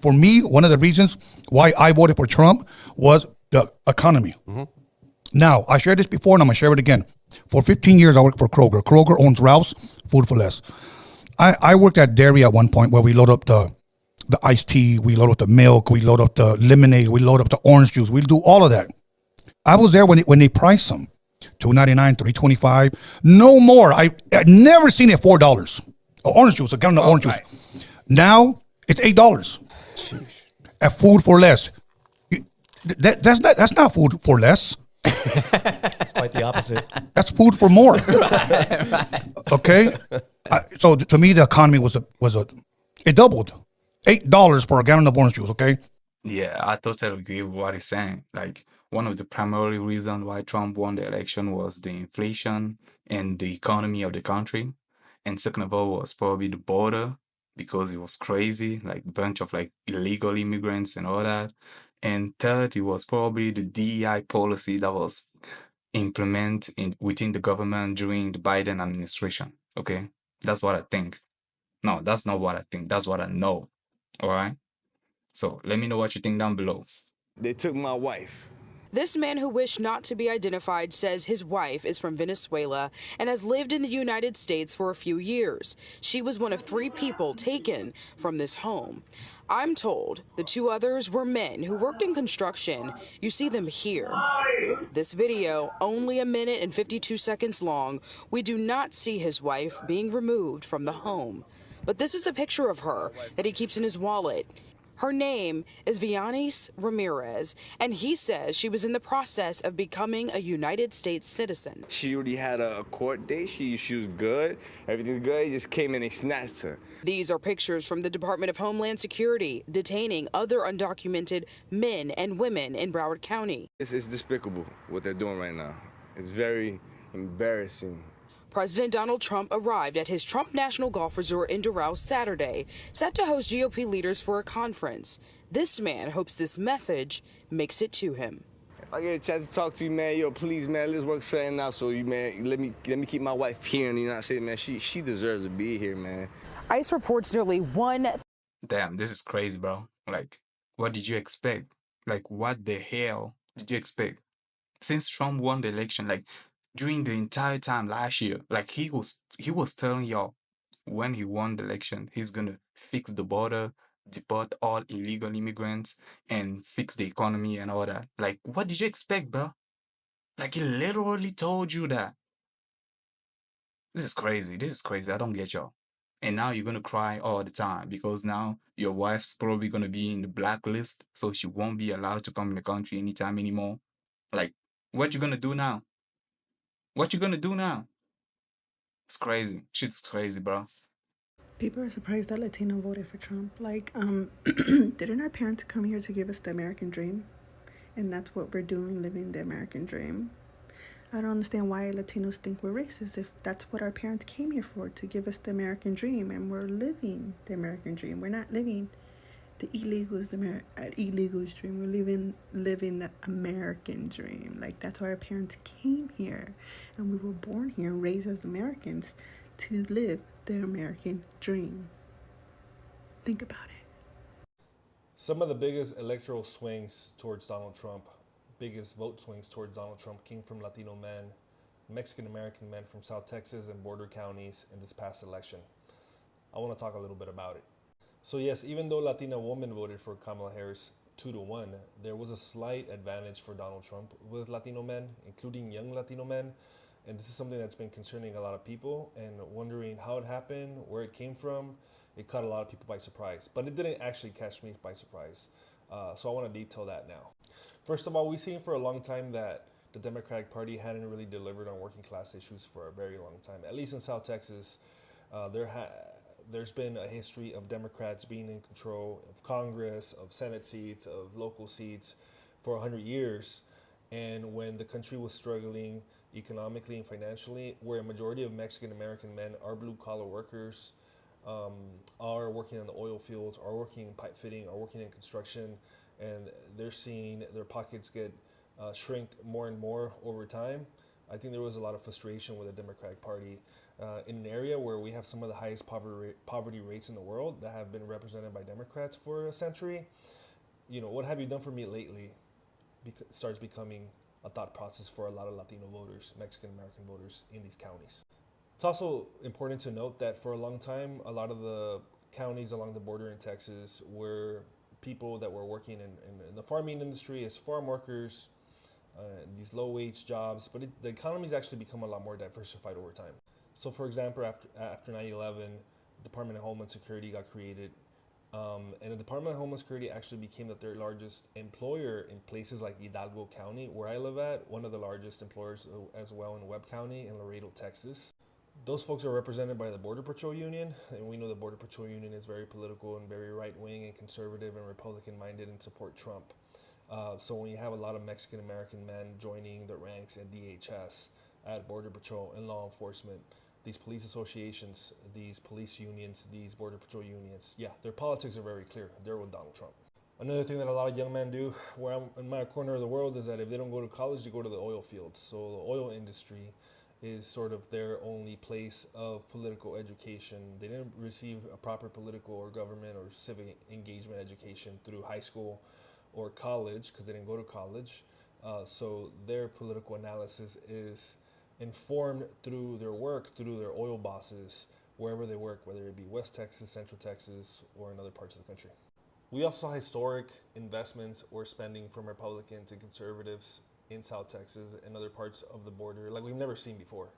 For me, one of the reasons why I voted for Trump was the economy. Now, I shared this before and I'm going to share it again. For 15 years, I worked for Kroger. Kroger owns Ralph's, Food for Less. I worked at dairy at one point where we load up the iced tea, we load up the milk, we load up the lemonade, we load up the orange juice. We do all of that. I was there when they priced them, $2.99, $3.25, no more. I never seen it $4. Orange juice, a gallon of orange juice. Now it's $8 at Food for Less. That's not food for less. It's quite the opposite. That's food for more. Right. Okay, so to me the economy was it doubled, $8 for a gallon of orange juice. Okay, Yeah, I totally agree with what he's saying. Like, one of the primary reasons why Trump won the election was the inflation and the economy of the country. And second of all was probably the border because it was crazy, like a bunch of like illegal immigrants and all that. And third, it was probably the DEI policy that was implemented within the government during the Biden administration. Okay, that's what I think. No, that's not what I think. That's what I know. All right. So let me know what you think down below. They took my wife. This man who wished not to be identified says his wife is from Venezuela and has lived in the United States for a few years. She was one of 3 people taken from this home. I'm told the 2 others were men who worked in construction. You see them here. This video, only a minute and 52 seconds long, we do not see his wife being removed from the home. But this is a picture of her that he keeps in his wallet. Her name is Vianis Ramirez, and he says she was in the process of becoming a United States citizen. She already had a court date. She was good. Everything's good. He just came in and snatched her. These are pictures from the Department of Homeland Security detaining other undocumented men and women in Broward County. It's despicable what they're doing right now. It's very embarrassing. President Donald Trump arrived at his Trump National Golf Resort in Doral Saturday, set to host GOP leaders for a conference. This man hopes this message makes it to him. If I get a chance to talk to you, man, yo, please, man, let's work something out. So you, man, let me keep my wife here in the United States, man. She deserves to be here, man. ICE reports nearly 1. Damn, this is crazy, bro. Like, what did you expect? Like, what the hell did you expect? Since Trump won the election, like during the entire time last year, like he was telling y'all when he won the election, he's gonna fix the border, deport all illegal immigrants, and fix the economy and all that. Like, what did you expect, bro? Like, he literally told you that. This is crazy. This is crazy. I don't get y'all. And now you're gonna cry all the time because now your wife's probably gonna be in the blacklist, so she won't be allowed to come in the country anytime anymore. Like, what you gonna do now? What you gonna do now? It's crazy. Shit's crazy, bro. People are surprised that Latino voted for Trump. Like, didn't our parents come here to give us the American dream? And that's what we're doing, living the American dream. I don't understand why Latinos think we're racist if that's what our parents came here for, to give us the American dream, and we're living the American dream. We're not living the illegals dream. We're living the American dream. Like, that's why our parents came here, and we were born here and raised as Americans to live the American dream. Think about it. Some of the biggest electoral swings towards Donald Trump, biggest vote swings towards Donald Trump came from Latino men, Mexican-American men from South Texas and border counties in this past election. I want to talk a little bit about it. So yes, even though Latina women voted for Kamala Harris 2-1, there was a slight advantage for Donald Trump with Latino men, including young Latino men. And this is something that's been concerning a lot of people and wondering how it happened, where it came from. It caught a lot of people by surprise, but it didn't actually catch me by surprise. So I want to detail that now. First of all, we've seen for a long time that the Democratic Party hadn't really delivered on working class issues for a very long time. At least in South Texas, there's been a history of Democrats being in control of Congress, of Senate seats, of local seats for 100 years. And when the country was struggling economically and financially, where a majority of Mexican-American men are blue-collar workers, are working in the oil fields, are working in pipe fitting, are working in construction, and they're seeing their pockets get shrink more and more over time. I think there was a lot of frustration with the Democratic Party in an area where we have some of the highest poverty rates in the world that have been represented by Democrats for a century. You know, what have you done for me lately starts becoming a thought process for a lot of Latino voters, Mexican American voters in these counties. It's also important to note that for a long time, a lot of the counties along the border in Texas were people that were working in the farming industry as farm workers, these low-wage jobs, but the economy's actually become a lot more diversified over time. So for example, after 9/11, the Department of Homeland Security got created, and the Department of Homeland Security actually became the third largest employer in places like Hidalgo County, where I live at, one of the largest employers as well in Webb County and Laredo, Texas. Those folks are represented by the Border Patrol Union, and we know the Border Patrol Union is very political and very right-wing and conservative and Republican-minded and support Trump. So when you have a lot of Mexican American men joining the ranks at DHS, at Border Patrol, and law enforcement, these police associations, these police unions, these Border Patrol unions, yeah, their politics are very clear. They're with Donald Trump. Another thing that a lot of young men do where I'm in my corner of the world is that if they don't go to college, they go to the oil fields. So the oil industry is sort of their only place of political education. They didn't receive a proper political or government or civic engagement education through high school or college because they didn't go to college. So their political analysis is informed through their work, through their oil bosses, wherever they work, whether it be West Texas, Central Texas, or in other parts of the country. We also saw historic investments or spending from Republicans and conservatives in South Texas and other parts of the border like we've never seen before.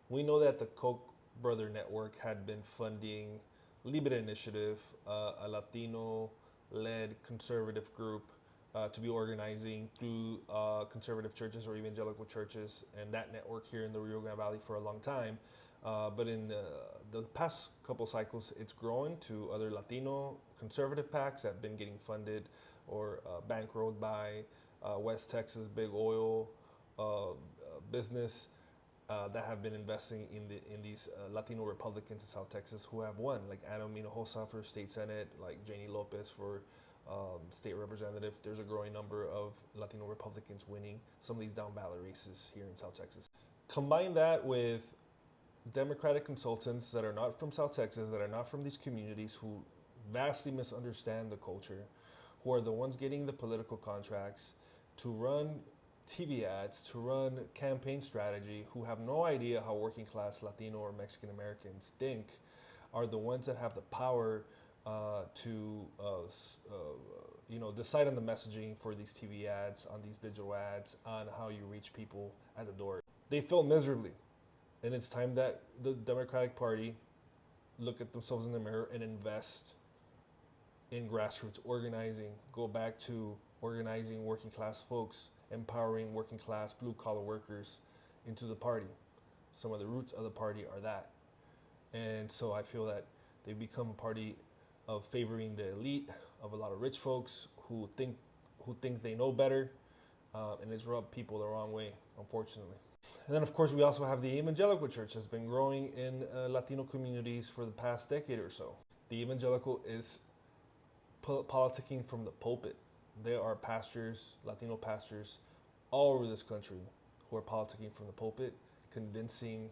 We know that the Koch brother network had been funding Libre Initiative, a Latino-led conservative group to be organizing through conservative churches or evangelical churches, and that network here in the Rio Grande Valley for a long time. But in the past couple cycles, it's grown to other Latino conservative PACs that have been getting funded or bankrolled by West Texas big oil business that have been investing in these Latino Republicans in South Texas who have won, like Adam Hinojosa for state senate, like Janie Lopez for state representative. There's a growing number of Latino Republicans winning some of these down ballot races here in South Texas. Combine that with Democratic consultants that are not from South Texas, that are not from these communities, who vastly misunderstand the culture, who are the ones getting the political contracts to run TV ads, to run campaign strategy, who have no idea how working class Latino or Mexican Americans think, are the ones that have the power to decide on the messaging for these TV ads, on these digital ads, on how you reach people at the door. They fail miserably. And it's time that the Democratic Party look at themselves in the mirror and invest in grassroots organizing, go back to organizing working class folks, empowering working class blue collar workers into the party. Some of the roots of the party are that. And so I feel that they've become a party of favoring the elite, of a lot of rich folks who think they know better, and it's rubbed people the wrong way, unfortunately. And then, of course, we also have the evangelical church that's been growing in Latino communities for the past decade or so. The evangelical is politicking from the pulpit. There are pastors, Latino pastors, all over this country who are politicking from the pulpit, convincing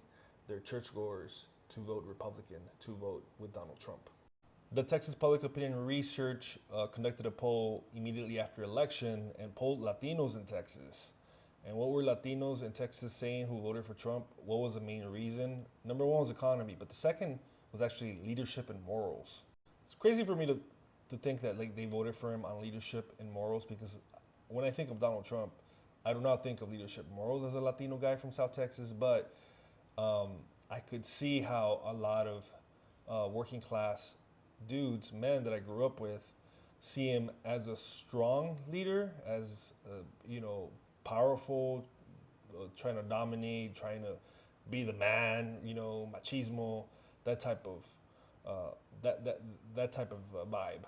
their churchgoers to vote Republican, to vote with Donald Trump. The Texas Public Opinion Research conducted a poll immediately after election and polled Latinos in Texas. And what were Latinos in Texas saying who voted for Trump? What was the main reason? Number one was economy, but the second was actually leadership and morals. It's crazy for me to think that they voted for him on leadership and morals, because when I think of Donald Trump, I do not think of leadership and morals as a Latino guy from South Texas, but I could see how a lot of working class dudes, men that I grew up with, see him as a strong leader, as powerful, trying to dominate, trying to be the man, machismo, that type of that type of vibe.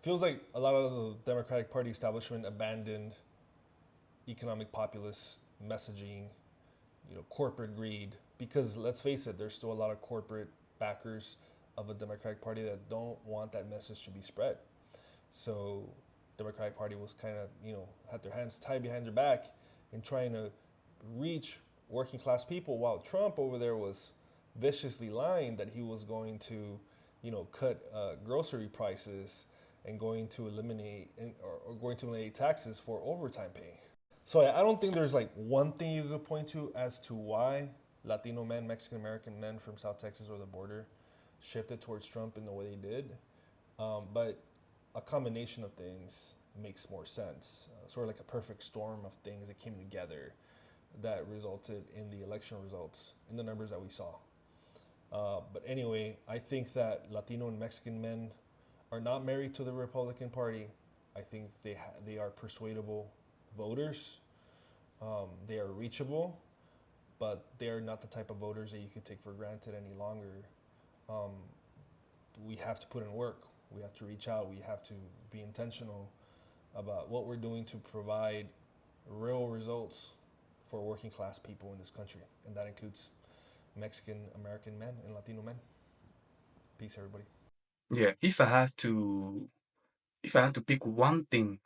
Feels like a lot of the Democratic Party establishment abandoned economic populist messaging, corporate greed, because let's face it, there's still a lot of corporate backers of a Democratic Party that don't want that message to be spread. So Democratic Party was kind of, had their hands tied behind their back in trying to reach working class people, while Trump over there was viciously lying that he was going to, cut grocery prices and going to eliminate or going to eliminate taxes for overtime pay. So I don't think there's like one thing you could point to as to why Latino men, Mexican American men from South Texas or the border shifted towards Trump in the way they did. But a combination of things makes more sense. Sort of like a perfect storm of things that came together that resulted in the election results, in the numbers that we saw. But anyway, I think that Latino and Mexican men are not married to the Republican Party. I think they are persuadable voters. They are reachable, but they are not the type of voters that you can take for granted any longer. We have to put in work. We have to reach out. We have to be intentional about what we're doing to provide real results for working class people in this country. And that includes Mexican American men and Latino men. Peace, everybody. Yeah, if I had to pick one thing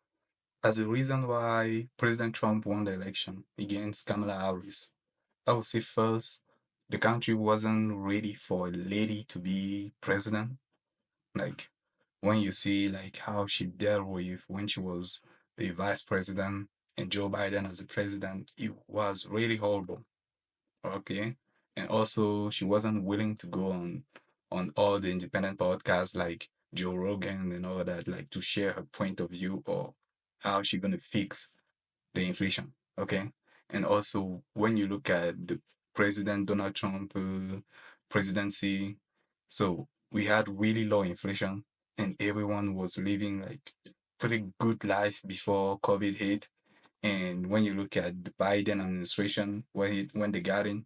as the reason why President Trump won the election against Kamala Harris, I would say first, the country wasn't ready for a lady to be president. Like when you see like how she dealt with when she was the vice president and Joe Biden as the president, it was really horrible. Okay. And also she wasn't willing to go on all the independent podcasts like Joe Rogan and all that, like to share her point of view or how she gonna fix the inflation. Okay. And also when you look at the President Donald Trump presidency, so we had really low inflation and everyone was living like pretty good life before COVID hit. And when you look at the Biden administration, when they got in,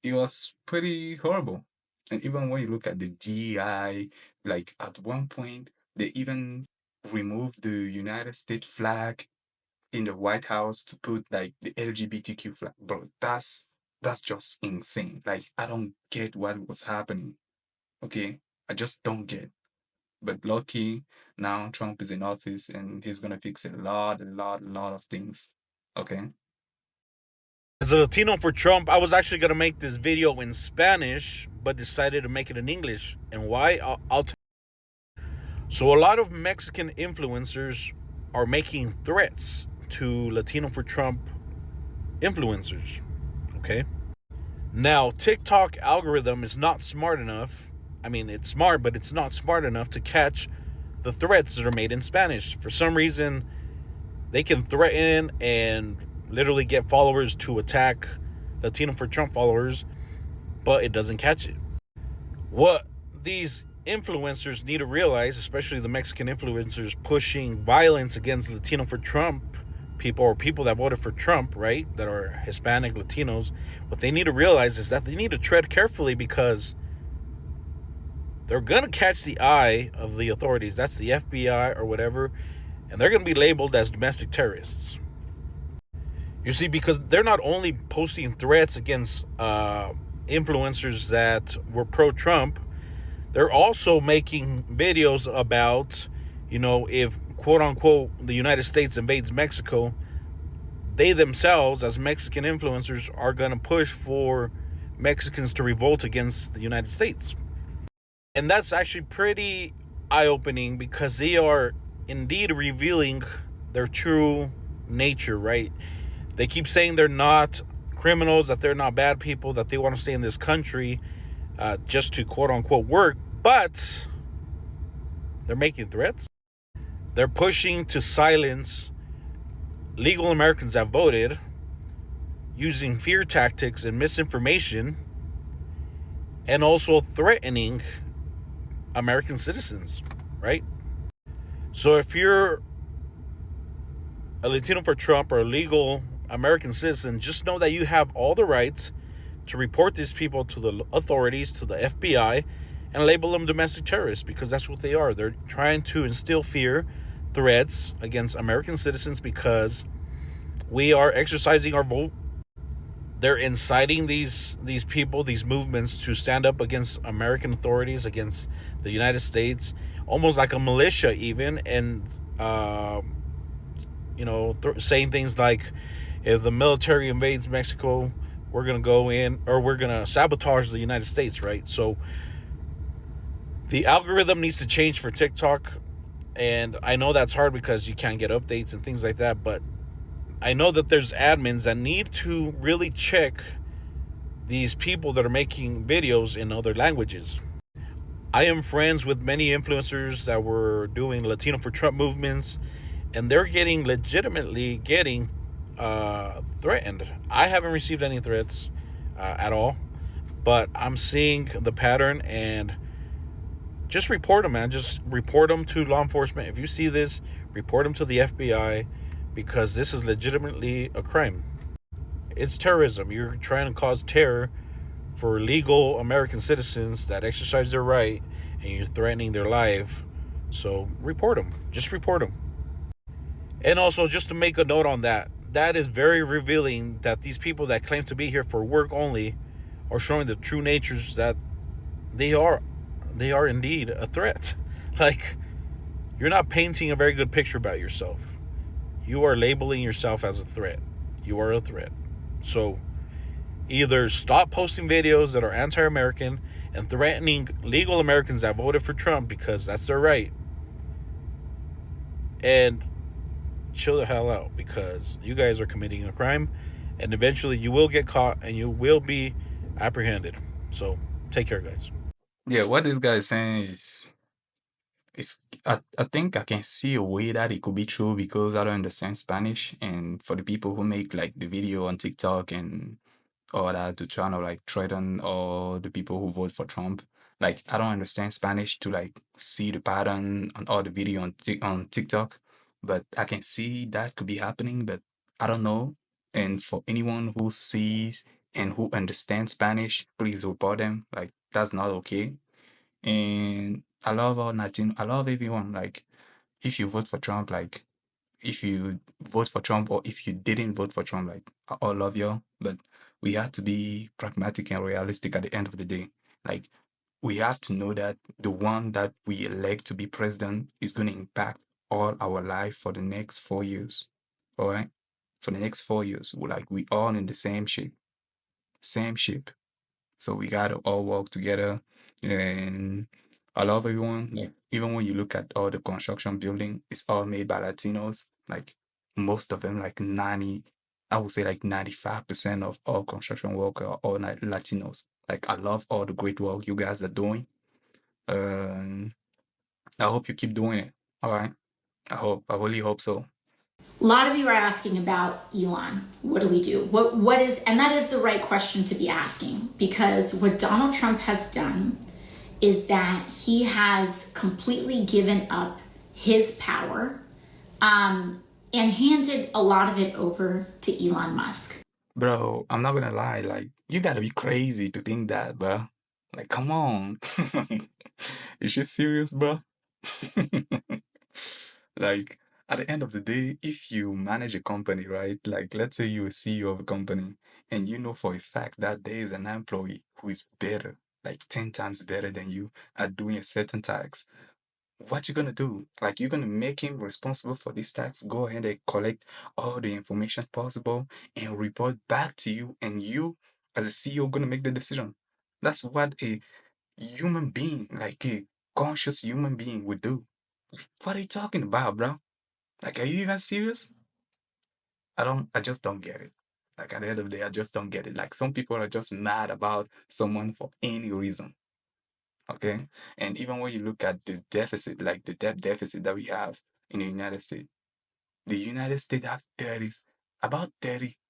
it was pretty horrible. And even when you look at the DEI, like at one point, they even removed the United States flag in the White House to put like the LGBTQ flag. Bro, that's just insane. Like I don't get what was happening. Okay? I just don't get. But lucky now Trump is in office and he's gonna fix a lot of things. Okay? As a Latino for Trump, I was actually going to make this video in Spanish, but decided to make it in English. And why? I'll tell you. So a lot of Mexican influencers are making threats to Latino for Trump influencers. Okay? Now, TikTok algorithm is not smart enough. I mean, it's smart, but it's not smart enough to catch the threats that are made in Spanish. For some reason, they can threaten and literally get followers to attack Latino for Trump followers, but it doesn't catch it. What these influencers need to realize, especially the Mexican influencers pushing violence against Latino for Trump people or people that voted for Trump, right, that are Hispanic Latinos, what they need to realize is that they need to tread carefully because they're going to catch the eye of the authorities. That's the FBI or whatever, and they're going to be labeled as domestic terrorists. You see, because they're not only posting threats against influencers that were pro-Trump, they're also making videos about, if quote-unquote the United States invades Mexico, they themselves, as Mexican influencers, are going to push for Mexicans to revolt against the United States. And that's actually pretty eye-opening because they are indeed revealing their true nature, right? They keep saying they're not criminals, that they're not bad people, that they want to stay in this country just to quote-unquote work, but they're making threats. They're pushing to silence legal Americans that voted using fear tactics and misinformation, and also threatening American citizens, right? So if you're a Latino for Trump or a legal American citizen, just know that you have all the rights to report these people to the authorities, to the FBI, and label them domestic terrorists, because that's what they are. They're trying to instill fear, threats against American citizens because we are exercising our vote. They're inciting these people, these movements, to stand up against American authorities, against the United States, almost like a militia even, and saying things like, if the military invades Mexico, we're gonna go in, or we're gonna sabotage the United States, right? So the algorithm needs to change for TikTok, and I know that's hard because you can't get updates and things like that, but I know that there's admins that need to really check these people that are making videos in other languages. I am friends with many influencers that were doing Latino for Trump movements, and they're legitimately getting threatened. I haven't received any threats at all, but I'm seeing the pattern, and just report them, man. Just report them to law enforcement. If you see this, report them to the FBI, because this is legitimately a crime. It's terrorism. You're trying to cause terror for legal American citizens that exercise their right, and you're threatening their life. So report them. Just report them. And also, just to make a note on that, that is very revealing that these people that claim to be here for work only are showing the true natures that they are indeed a threat. Like, you're not painting a very good picture about yourself. You are labeling yourself as a threat. You are a threat. So either stop posting videos that are anti-American and threatening legal Americans that voted for Trump because that's their right, and chill the hell out, because you guys are committing a crime, and eventually you will get caught and you will be apprehended. So take care, guys. Yeah, what this guy is saying is I think I can see a way that it could be true because I don't understand Spanish, and for the people who make like the video on TikTok and all that to try to like threaten all the people who vote for Trump. Like I don't understand Spanish to like see the pattern on all the video on TikTok, but I can see that could be happening, but I don't know. And for anyone who sees and who understands Spanish, please report them. Like that's not okay. And I love all Latino. I love everyone. Like if you vote for Trump, like if you vote for Trump or if you didn't vote for Trump, like I all love you, but we have to be pragmatic and realistic at the end of the day. Like we have to know that the one that we elect to be president is going to impact all our life for the next 4 years. All right, for the next 4 years, we all in the same shape, same shape. So we gotta all work together. And I love everyone. Like even when you look at all the construction building, it's all made by Latinos. Like most of them, like 90, I would say like 95% of all construction workers are all Latinos. Like I love all the great work you guys are doing. Um, I hope you keep doing it. All right. I really hope so. A lot of you are asking about Elon. What do we do? What is, and that is the right question to be asking, because what Donald Trump has done is that he has completely given up his power and handed a lot of it over to Elon Musk. Bro, I'm not gonna lie, like you gotta be crazy to think that, bro. Like, come on. Is she serious, bro? Like, at the end of the day, if you manage a company, right? Like, let's say you're a CEO of a company and you know for a fact that there is an employee who is better, like 10 times better than you at doing a certain task, what you gonna do? Like you're gonna make him responsible for this tax, go ahead and collect all the information possible and report back to you, and you as a CEO gonna make the decision. That's what a human being, like a conscious human being would do. What are you talking about, bro? Like, are you even serious? I just don't get it. Like at the end of the day, I just don't get it. Like some people are just mad about someone for any reason. Okay. And even when you look at the deficit, like the debt deficit that we have in the United States has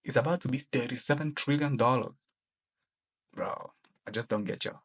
it's about to be $37 trillion. Bro, I just don't get you.